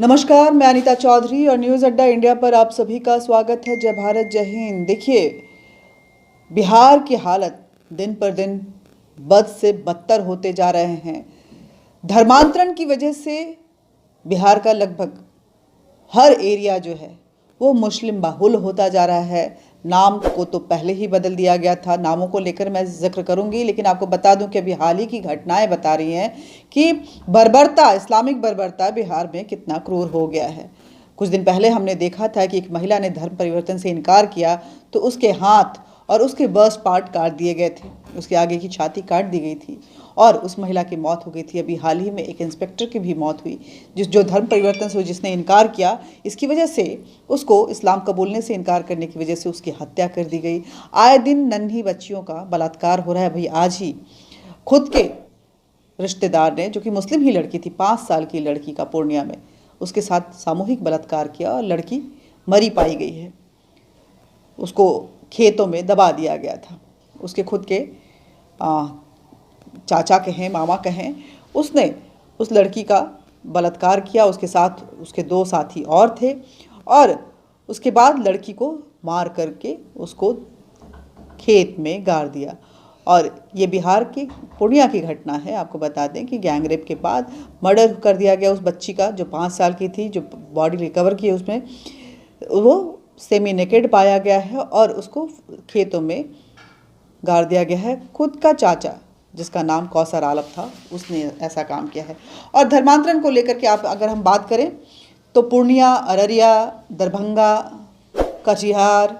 नमस्कार, मैं अनीता चौधरी और न्यूज़ अड्डा इंडिया पर आप सभी का स्वागत है। जय भारत, जय हिंद। देखिए, बिहार की हालत दिन पर दिन बद से बदतर होते जा रहे हैं। धर्मांतरण की वजह से बिहार का लगभग हर एरिया जो है वो मुस्लिम बाहुल होता जा रहा है। नाम को तो पहले ही बदल दिया गया था, नामों को लेकर मैं जिक्र करूंगी, लेकिन आपको बता दूं कि अभी हाल ही की घटनाएं बता रही हैं कि बर्बरता, इस्लामिक बर्बरता बिहार में कितना क्रूर हो गया है। कुछ दिन पहले हमने देखा था कि एक महिला ने धर्म परिवर्तन से इनकार किया तो उसके हाथ और उसके बर्स्ट पार्ट काट दिए गए थे, उसके आगे की छाती काट दी गई थी और उस महिला की मौत हो गई थी। अभी हाल ही में एक इंस्पेक्टर की भी मौत हुई, जो धर्म परिवर्तन से जिसने इनकार किया, इसकी वजह से उसको इस्लाम कबूलने से इनकार करने की वजह से उसकी हत्या कर दी गई। आए दिन नन्ही बच्चियों का बलात्कार हो रहा है। भाई आज ही खुद के रिश्तेदार ने, जो कि मुस्लिम ही लड़की थी, 5 साल की लड़की का पूर्णिया में उसके साथ सामूहिक बलात्कार किया और लड़की मरी पाई गई है। उसको खेतों में दबा दिया गया था। उसके खुद के चाचा कहें, मामा कहें, उसने उस लड़की का बलात्कार किया। उसके साथ उसके 2 साथी और थे और उसके बाद लड़की को मार करके उसको खेत में गाड़ दिया। और ये बिहार की पूर्णिया की घटना है। आपको बता दें कि गैंगरेप के बाद मर्डर कर दिया गया उस बच्ची का, जो 5 साल की थी। जो बॉडी रिकवर की है उसमें वो सेमी नेकेड पाया गया है और उसको खेतों में गाड़ दिया गया है। खुद का चाचा, जिसका नाम कौसर आलम था, उसने ऐसा काम किया है। और धर्मांतरण को लेकर के आप अगर हम बात करें तो पूर्णिया, अररिया, दरभंगा, कटिहार,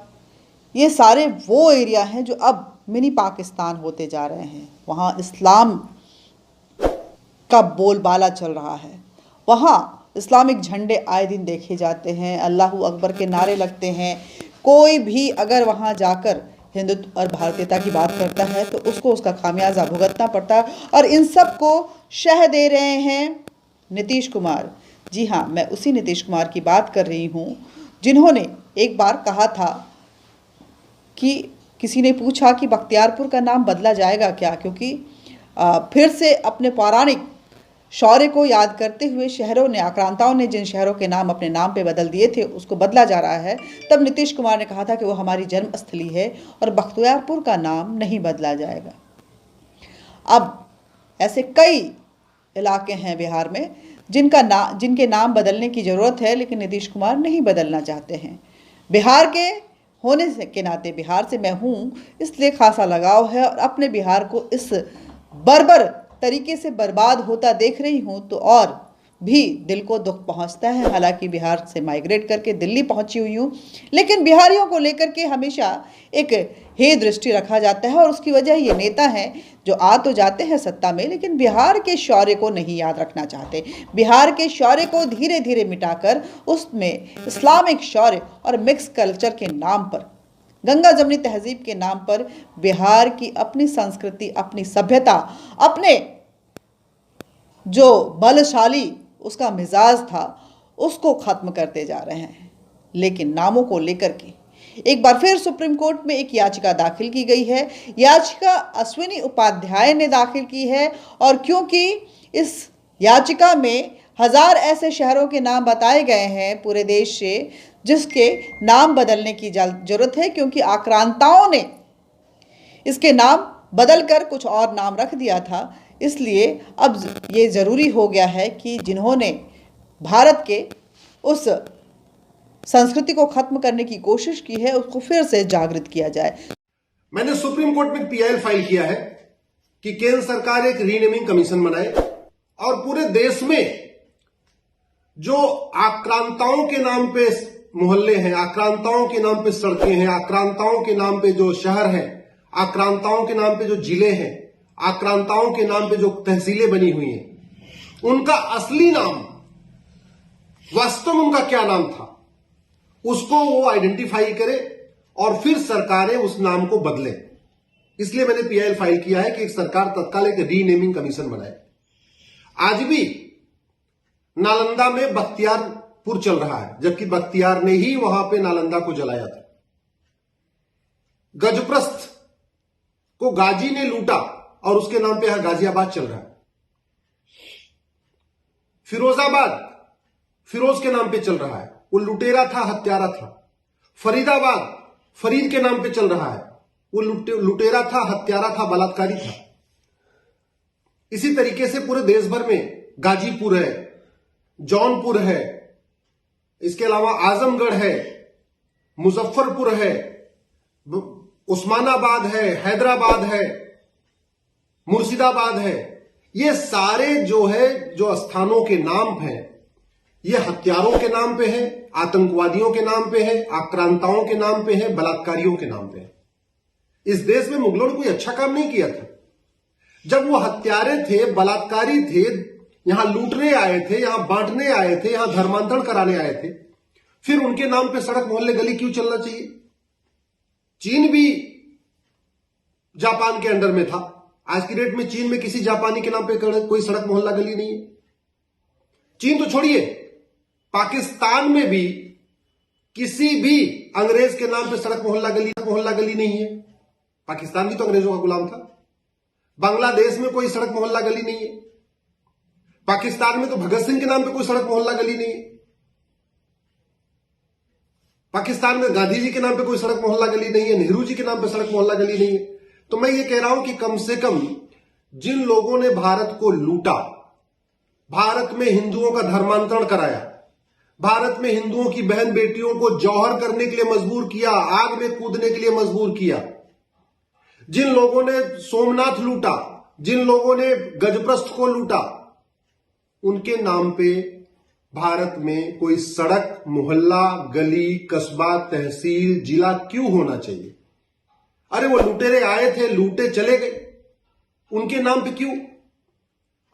ये सारे वो एरिया हैं जो अब मिनी पाकिस्तान होते जा रहे हैं। वहाँ इस्लाम का बोलबाला चल रहा है। वहाँ इस्लामिक झंडे आए दिन देखे जाते हैं, अल्लाहू अकबर के नारे लगते हैं। कोई भी अगर वहाँ जाकर हिंदुत्व और भारतीयता की बात करता है तो उसको उसका खामियाजा भुगतना पड़ता है। और इन सब को शह दे रहे हैं नीतीश कुमार। जी हाँ, मैं उसी नीतीश कुमार की बात कर रही हूँ जिन्होंने एक बार कहा था कि किसी ने पूछा कि बख्तियारपुर का नाम बदला जाएगा क्या, क्योंकि फिर से अपने पौराणिक शौर्य को याद करते हुए शहरों ने, आक्रांताओं ने जिन शहरों के नाम अपने नाम पे बदल दिए थे उसको बदला जा रहा है। तब नीतीश कुमार ने कहा था कि वो हमारी जन्मस्थली है और बख्तियारपुर का नाम नहीं बदला जाएगा। अब ऐसे कई इलाके हैं बिहार में जिनके नाम बदलने की ज़रूरत है, लेकिन नीतीश कुमार नहीं बदलना चाहते हैं। बिहार के होने से के नाते, बिहार से मैं हूँ इसलिए खासा लगाव है और अपने बिहार को इस बर्बर तरीके से बर्बाद होता देख रही हूँ तो और भी दिल को दुख पहुँचता है। हालांकि बिहार से माइग्रेट करके दिल्ली पहुँची हुई हूँ, लेकिन बिहारियों को लेकर के हमेशा एक हे दृष्टि रखा जाता है और उसकी वजह ये नेता हैं जो आ तो जाते हैं सत्ता में, लेकिन बिहार के शौर्य को नहीं याद रखना चाहते। बिहार के शौर्य को धीरे धीरे मिटाकर उसमें इस्लामिक शौर्य और मिक्स कल्चर के नाम पर, गंगा जमनी तहजीब के नाम पर बिहार की अपनी संस्कृति, अपनी सभ्यता, अपने जो बलशाली उसका मिजाज था, उसको खत्म करते जा रहे हैं। लेकिन नामों को लेकर के एक बार फिर सुप्रीम कोर्ट में एक याचिका दाखिल की गई है। याचिका अश्विनी उपाध्याय ने दाखिल की है और क्योंकि इस याचिका में 1000 ऐसे शहरों के नाम बताए गए हैं पूरे देश से जिसके नाम बदलने की जरूरत है, क्योंकि आक्रांताओं ने इसके नाम बदलकर कुछ और नाम रख दिया था। इसलिए अब ये ज़रूरी हो गया है कि जिन्होंने भारत के उस संस्कृति को खत्म करने की कोशिश की है उसको फिर से जागृत किया जाए। मैंने सुप्रीम कोर्ट में पीआईएल फाइल किया है कि केंद्र सरकार एक रीनेमिंग कमीशन बनाए और पूरे देश में जो आक्रांताओं के नाम पे मोहल्ले हैं, आक्रांताओं के नाम पे सड़कें हैं, आक्रांताओं के नाम पे जो शहर हैं, आक्रांताओं के नाम पे जो जिले हैं, आक्रांताओं के नाम पे जो तहसीलें बनी हुई हैं, उनका असली नाम, वास्तव में उनका क्या नाम था, उसको वो आइडेंटिफाई करे और फिर सरकारें उस नाम को बदले। इसलिए मैंने पीआईएल फाइल किया है कि एक सरकार तत्काल एक रीनेमिंग कमीशन बनाए। आज भी नालंदा में बख्तियारपुर चल रहा है, जबकि बख्तियार ने ही वहां पे नालंदा को जलाया था। गजप्रस्थ को गाजी ने लूटा और उसके नाम पे यहां गाजियाबाद चल रहा है। फिरोज के नाम पे चल रहा है, वो लुटेरा था, हत्यारा था। फरीदाबाद फरीद के नाम पे चल रहा है, वो लुटेरा था, हत्यारा था, बलात्कारी था। इसी तरीके से पूरे देश भर में गाजीपुर है, जौनपुर है, इसके अलावा आजमगढ़ है, मुजफ्फरपुर है, उस्मानाबाद है, हैदराबाद है, मुर्शिदाबाद है। ये सारे जो स्थानों के नाम हैं, ये हत्यारों के नाम पे है, आतंकवादियों के नाम पे है, आक्रांताओं के नाम पे है, बलात्कारियों के नाम पे है। इस देश में मुगलों ने कोई अच्छा काम नहीं किया था। जब वो हत्यारे थे, बलात्कारी थे, यहां लूटने आए थे, यहां बांटने आए थे, यहां धर्मांतरण कराने आए थे, फिर उनके नाम पे सड़क मोहल्ले गली क्यों चलना चाहिए? चीन भी जापान के अंडर में था। आज की डेट में चीन में किसी जापानी के नाम पे कोई सड़क मोहल्ला गली नहीं है। चीन तो छोड़िए, पाकिस्तान में भी किसी भी अंग्रेज के नाम पे सड़क मोहल्ला गली नहीं है। पाकिस्तान भी तो अंग्रेजों का गुलाम था। बांग्लादेश में कोई सड़क मोहल्ला गली नहीं है। पाकिस्तान में तो भगत सिंह के नाम पे कोई सड़क मोहल्ला गली नहीं है। पाकिस्तान में गांधी जी के नाम पे कोई सड़क मोहल्ला गली नहीं है, नेहरू जी के नाम पे सड़क मोहल्ला गली नहीं है। तो मैं ये कह रहा हूं कि कम से कम जिन लोगों ने भारत को लूटा, भारत में हिंदुओं का धर्मांतरण कराया, भारत में हिंदुओं की बहन बेटियों को जौहर करने के लिए मजबूर किया, आग में कूदने के लिए मजबूर किया, जिन लोगों ने सोमनाथ लूटा, जिन लोगों ने गजप्रस्थ को लूटा, उनके नाम पे भारत में कोई सड़क, मोहल्ला, गली, कस्बा, तहसील, जिला क्यों होना चाहिए? अरे वो लुटेरे आए थे, लूटे चले गए, उनके नाम पे क्यों?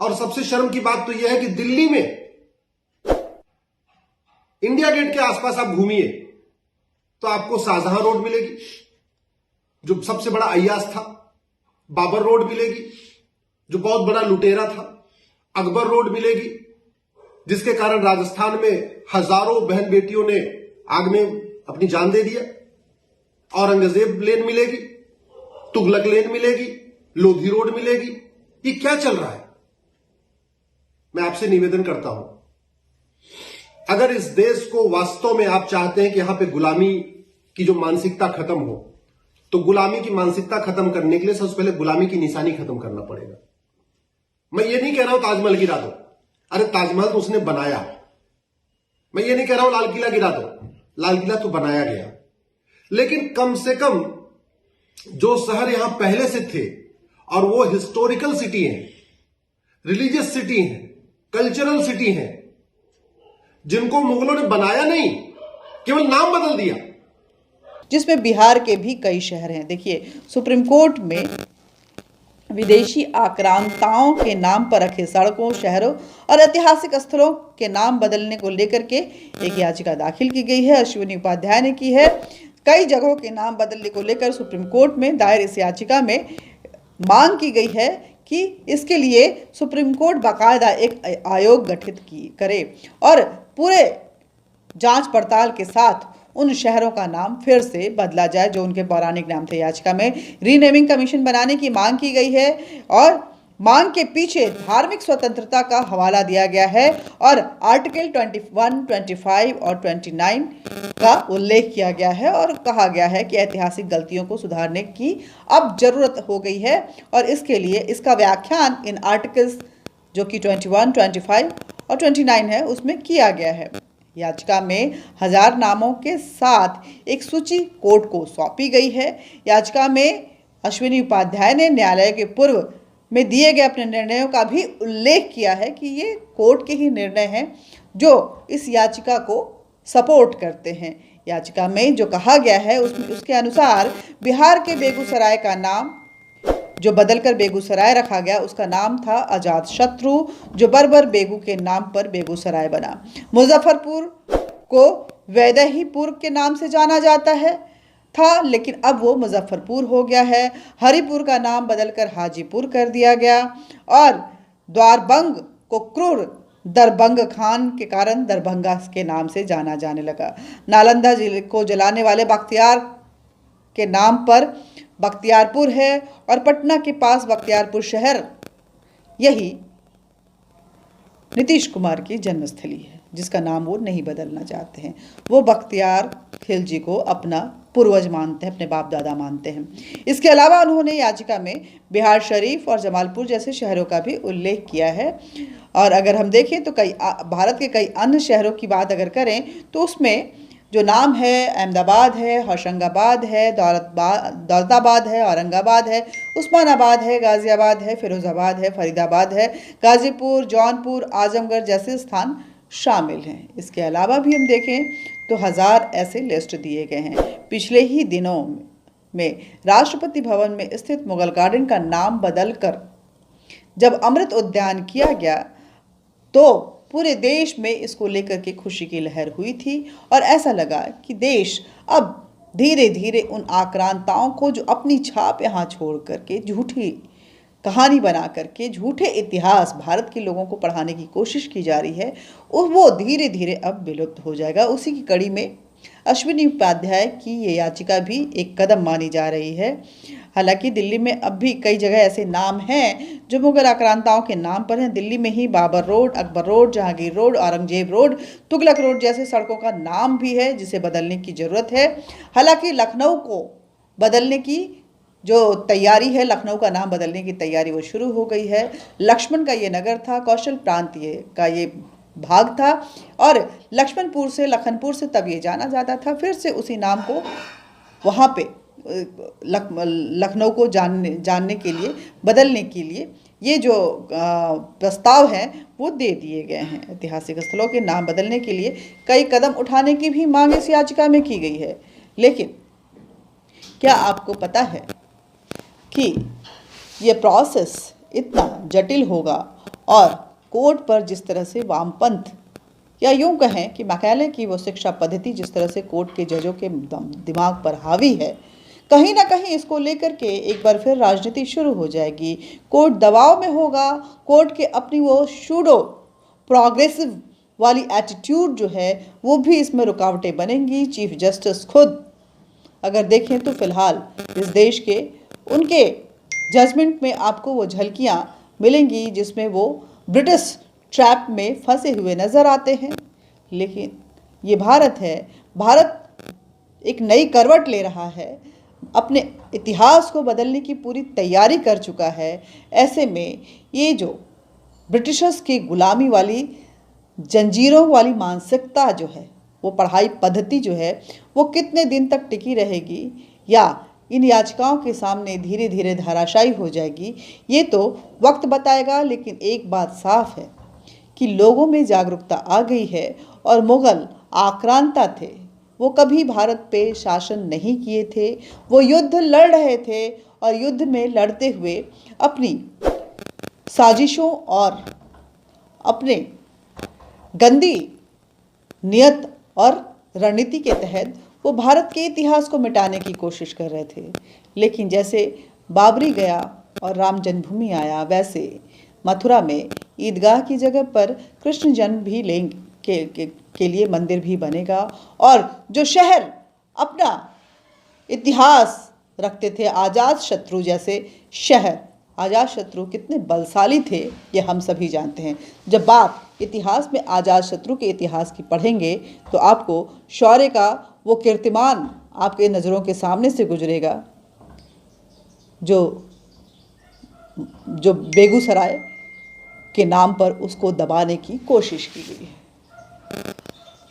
और सबसे शर्म की बात तो यह है कि दिल्ली में इंडिया गेट के आसपास आप घूमिए तो आपको शाहजहां रोड मिलेगी, जो सबसे बड़ा अय्यास था। बाबर रोड मिलेगी, जो बहुत बड़ा लुटेरा था। अकबर रोड मिलेगी, जिसके कारण राजस्थान में हजारों बहन बेटियों ने आग में अपनी जान दे दिया। औरंगजेब लेन मिलेगी, तुगलक लेन मिलेगी, लोधी रोड मिलेगी। ये क्या चल रहा है? मैं आपसे निवेदन करता हूं, अगर इस देश को वास्तव में आप चाहते हैं कि यहां पे गुलामी की जो मानसिकता खत्म हो, तो गुलामी की मानसिकता खत्म करने के लिए सबसे पहले गुलामी की निशानी खत्म करना पड़ेगा। मैं ये नहीं कह रहा हूं ताजमहल गिरा दो, अरे ताजमहल तो उसने बनाया। मैं ये नहीं कह रहा हूं लाल किला गिरा दो, लाल किला तो बनाया गया। लेकिन कम से कम जो शहर यहां पहले से थे, और वो हिस्टोरिकल सिटी है, रिलीजियस सिटी है, कल्चरल सिटी है, जिनको मुगलों ने बनाया नहीं, केवल नाम बदल दिया, जिसमें बिहार के भी कई शहर हैं। देखिए, सुप्रीम कोर्ट में विदेशी आक्रांताओं के नाम पर रखे सड़कों, शहरों और ऐतिहासिक स्थलों के नाम बदलने को लेकर के एक याचिका दाखिल की गई है। अश्विनी उपाध्याय ने की है। कई जगहों के नाम बदलने को लेकर सुप्रीम कोर्ट में दायर इस याचिका में मांग की गई है कि इसके लिए सुप्रीम कोर्ट बाकायदा एक आयोग गठित करे और पूरे जांच पड़ताल के साथ उन शहरों का नाम फिर से बदला जाए जो उनके पौराणिक नाम थे। याचिका में रीनेमिंग कमीशन बनाने की मांग की गई है और मांग के पीछे धार्मिक स्वतंत्रता का हवाला दिया गया है और आर्टिकल 21, 25 और 29 का उल्लेख किया गया है और कहा गया है कि ऐतिहासिक गलतियों को सुधारने की अब जरूरत हो गई है और इसके लिए इसका व्याख्यान इन आर्टिकल्स जो कि 21, 25 और 29 है उसमें किया गया है। याचिका में 1000 नामों के साथ एक सूची कोर्ट को सौंपी गई है। याचिका में अश्विनी उपाध्याय ने न्यायालय के पूर्व में दिए गए अपने निर्णयों का भी उल्लेख किया है कि ये कोर्ट के ही निर्णय हैं जो इस याचिका को सपोर्ट करते हैं। याचिका में जो कहा गया है उसके अनुसार बिहार के बेगूसराय का नाम जो बदलकर बेगूसराय रखा गया उसका नाम था अजातशत्रु, जो बर्बर बेगू के नाम पर बेगूसराय बना। मुजफ्फरपुर को वैदेहीपुर के नाम से जाना जाता था, लेकिन अब वो मुजफ्फरपुर हो गया है। हरिपुर का नाम बदलकर हाजीपुर कर दिया गया और द्वारबंग को क्रूर दरबंग खान के कारण दरभंगा के नाम से जाना जाने लगा। नालंदा जिले को जलाने वाले बख्तियार के नाम पर बख्तियारपुर है और पटना के पास बख्तियारपुर शहर यही नीतीश कुमार की जन्मस्थली है। जिसका नाम वो नहीं बदलना चाहते हैं। वो बख्तियार खिलजी को अपना पूर्वज मानते हैं, अपने बाप दादा मानते हैं। इसके अलावा उन्होंने याचिका में बिहार शरीफ और जमालपुर जैसे शहरों का भी उल्लेख किया है। और अगर हम देखें तो भारत के कई अन्य शहरों की बात अगर करें तो उसमें जो नाम है अहमदाबाद है, होशंगाबाद है, दौलताबाद है, औरंगाबाद है, उस्मानाबाद है, गाज़ियाबाद है, फिरोज़ाबाद है, फरीदाबाद है, गाज़ीपुर, जौनपुर, आजमगढ़ जैसे स्थान शामिल हैं। इसके अलावा भी हम देखें तो हज़ार ऐसे लिस्ट दिए गए हैं। पिछले ही दिनों में राष्ट्रपति भवन में स्थित मुगल गार्डन का नाम बदलकर जब अमृत उद्यान किया गया तो पूरे देश में इसको लेकर के खुशी की लहर हुई थी और ऐसा लगा कि देश अब धीरे धीरे उन आक्रांताओं को जो अपनी छाप यहाँ छोड़ करके झूठी कहानी बना करके झूठे इतिहास भारत के लोगों को पढ़ाने की कोशिश की जा रही है, वो धीरे धीरे अब विलुप्त हो जाएगा। उसी की कड़ी में अश्विनी उपाध्याय की ये याचिका भी एक कदम मानी जा रही है। हालांकि दिल्ली में अब भी कई जगह ऐसे नाम हैं जो मुगल आक्रांताओं के नाम पर हैं। दिल्ली में ही Babar road, Akbar road, Jahangir road, Aurangzeb road, Tughlaq road जैसे सड़कों का नाम भी है जिसे बदलने की ज़रूरत है। हालांकि लखनऊ को बदलने की जो तैयारी है, लखनऊ का नाम बदलने की तैयारी वो शुरू हो गई है। लक्ष्मण का ये नगर था, कौशल प्रांत का ये भाग था और लक्ष्मणपुर से लखनपुर से तब ये जाना जाता था। फिर से उसी नाम को वहाँ पे लखनऊ को जानने के लिए, बदलने के लिए ये जो प्रस्ताव हैं वो दे दिए गए हैं। ऐतिहासिक स्थलों के नाम बदलने के लिए कई कदम उठाने की भी मांग इस याचिका में की गई है। लेकिन क्या आपको पता है कि ये प्रोसेस इतना जटिल होगा और कोर्ट पर जिस तरह से वामपंथ या यूं कहें कि मैकाले की वो शिक्षा पद्धति जिस तरह से कोर्ट के जजों के दिमाग पर हावी है, कहीं ना कहीं इसको लेकर के एक बार फिर राजनीति शुरू हो जाएगी। कोर्ट दबाव में होगा, कोर्ट के अपनी वो शूडो प्रोग्रेसिव वाली एटीट्यूड जो है वो भी इसमें रुकावटें बनेंगी। चीफ जस्टिस खुद अगर देखें तो फिलहाल इस देश के उनके जजमेंट में आपको वो झलकियाँ मिलेंगी जिसमें वो ब्रिटिश ट्रैप में फंसे हुए नज़र आते हैं। लेकिन ये भारत है, भारत एक नई करवट ले रहा है, अपने इतिहास को बदलने की पूरी तैयारी कर चुका है। ऐसे में ये जो ब्रिटिशर्स की गुलामी वाली जंजीरों वाली मानसिकता जो है, वो पढ़ाई पद्धति जो है वो कितने दिन तक टिकी रहेगी या इन याचिकाओं के सामने धीरे धीरे धराशायी हो जाएगी, ये तो वक्त बताएगा। लेकिन एक बात साफ है कि लोगों में जागरूकता आ गई है और मुगल आक्रांता थे, वो कभी भारत पे शासन नहीं किए थे, वो युद्ध लड़ रहे थे और युद्ध में लड़ते हुए अपनी साजिशों और अपने गंदी नियत और रणनीति के तहत वो भारत के इतिहास को मिटाने की कोशिश कर रहे थे। लेकिन जैसे बाबरी गया और राम जन्मभूमि आया, वैसे मथुरा में ईदगाह की जगह पर कृष्ण जन्म भी के लिए मंदिर भी बनेगा। और जो शहर अपना इतिहास रखते थे, आज़ाद शत्रु जैसे शहर, आज़ाद शत्रु कितने बलशाली थे ये हम सभी जानते हैं। जब आप इतिहास में आज़ाद शत्रु के इतिहास की पढ़ेंगे तो आपको शौर्य का वो कीर्तिमान आपके नज़रों के सामने से गुजरेगा जो बेगूसराय के नाम पर उसको दबाने की कोशिश की गई है।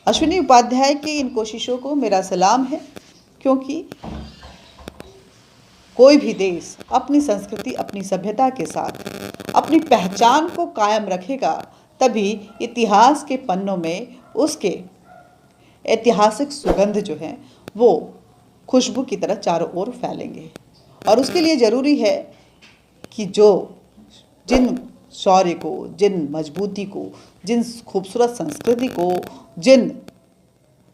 अश्विनी उपाध्याय की इन कोशिशों को मेरा सलाम है, क्योंकि कोई भी देश अपनी संस्कृति, अपनी सभ्यता के साथ अपनी पहचान को कायम रखेगा, तभी इतिहास के पन्नों में उसके ऐतिहासिक सुगंध जो है वो खुशबू की तरह चारों ओर फैलेंगे। और उसके लिए ज़रूरी है कि जिन शौर्य को, जिन मजबूती को, जिन खूबसूरत संस्कृति को, जिन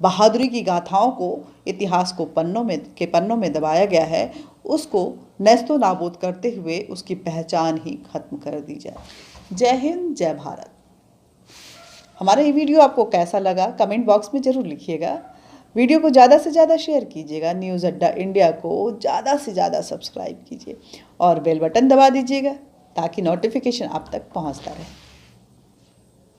बहादुरी की गाथाओं को इतिहास को पन्नों में दबाया गया है, उसको नेस्तो नाबूद करते हुए उसकी पहचान ही खत्म कर दी जाए। जय हिंद, जय भारत। हमारा ये वीडियो आपको कैसा लगा कमेंट बॉक्स में ज़रूर लिखिएगा। वीडियो को ज़्यादा से ज़्यादा शेयर कीजिएगा। न्यूज़ अड्डा इंडिया को ज़्यादा से ज़्यादा सब्सक्राइब कीजिए और बेल बटन दबा दीजिएगा ताकि नोटिफिकेशन आप तक पहुंचता रहे।